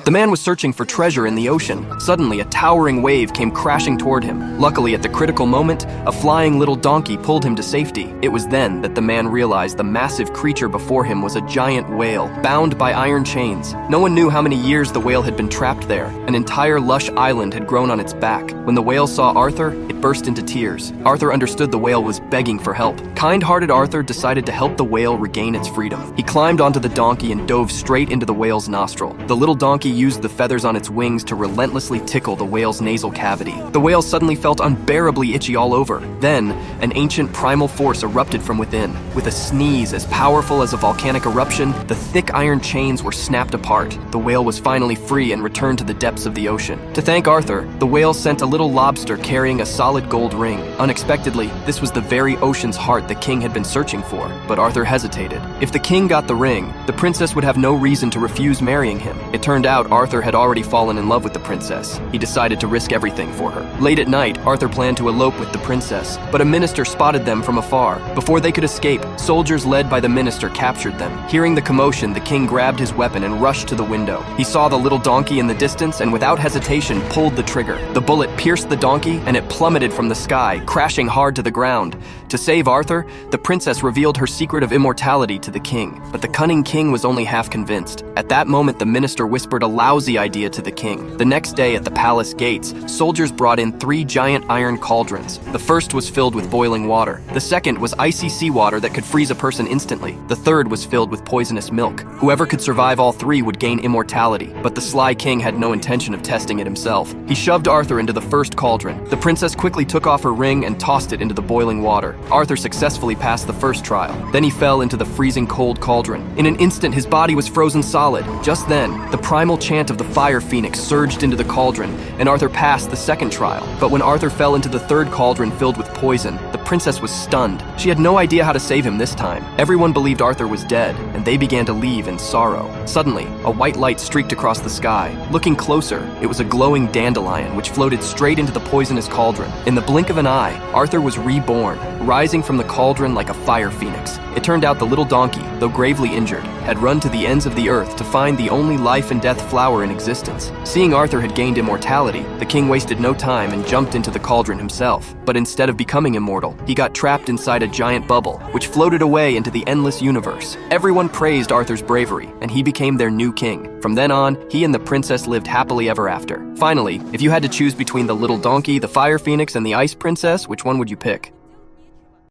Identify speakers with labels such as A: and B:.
A: The man was searching for treasure in the ocean. Suddenly, a towering wave came crashing toward him. Luckily, at the critical moment, a flying little donkey pulled him to safety. It was then that the man realized the massive creature before him was a giant whale, bound by iron chains. No one knew how many years the whale had been trapped there. An entire lush island had grown on its back. When the whale saw Arthur, it burst into tears. Arthur understood the whale was begging for help. Kind-hearted Arthur decided to help the whale regain its freedom. He climbed onto the donkey and dove straight into the whale's nostril. The little donkey used the feathers on its wings to relentlessly tickle the whale's nasal cavity. The whale suddenly felt unbearably itchy all over. Then, an ancient primal force erupted from within. With a sneeze as powerful as a volcanic eruption, the thick iron chains were snapped apart. The whale was finally free and returned to the depths of the ocean. To thank Arthur, the whale sent a little lobster carrying a solid gold ring. Unexpectedly, this was the very ocean's heart the king had been searching for, but Arthur hesitated. If the king got the ring, the princess would have no reason to refuse marrying him. It turned out Arthur had already fallen in love with the princess. He decided to risk everything for her. Late at night, Arthur planned to elope with the princess, but a minister spotted them from afar. Before they could escape, soldiers led by the minister captured them. Hearing the commotion, the king grabbed his weapon and rushed to the window. He saw the little donkey in the distance and without hesitation pulled the trigger. The bullet pierced the donkey and it plummeted from the sky, crashing hard to the ground. To save Arthur, the princess revealed her secret of immortality to the king, but the cunning king was only half convinced. At that moment, the minister whispered a lousy idea to the king. The next day at the palace gates, soldiers brought in 3 giant iron cauldrons. The first was filled with boiling water. The second was icy seawater that could freeze a person instantly. The third was filled with poisonous milk. Whoever could survive all 3 would gain immortality, but the sly king had no intention of testing it himself. He shoved Arthur into the first cauldron. The princess quickly took off her ring and tossed it into the boiling water. Arthur successfully passed the first trial. Then he fell into the freezing cold cauldron. In an instant, his body was frozen solid. Just then, the primal chant of the fire phoenix surged into the cauldron, and Arthur passed the second trial. But when Arthur fell into the third cauldron filled with poison, the princess was stunned. She had no idea how to save him this time. Everyone believed Arthur was dead, and they began to leave in sorrow. Suddenly, a white light streaked across the sky. Looking closer, it was a glowing dandelion which floated straight into the poisonous cauldron. In the blink of an eye, Arthur was reborn, rising from the cauldron like a fire phoenix. It turned out the little donkey, though gravely injured, had run to the ends of the earth to find the only life and death flower in existence. Seeing Arthur had gained immortality, the king wasted no time and jumped into the cauldron himself. But instead of becoming immortal, he got trapped inside a giant bubble, which floated away into the endless universe. Everyone praised Arthur's bravery, and he became their new king. From then on, he and the princess lived happily ever after. Finally, if you had to choose between the little donkey, the fire phoenix, and the ice princess, which one would you pick?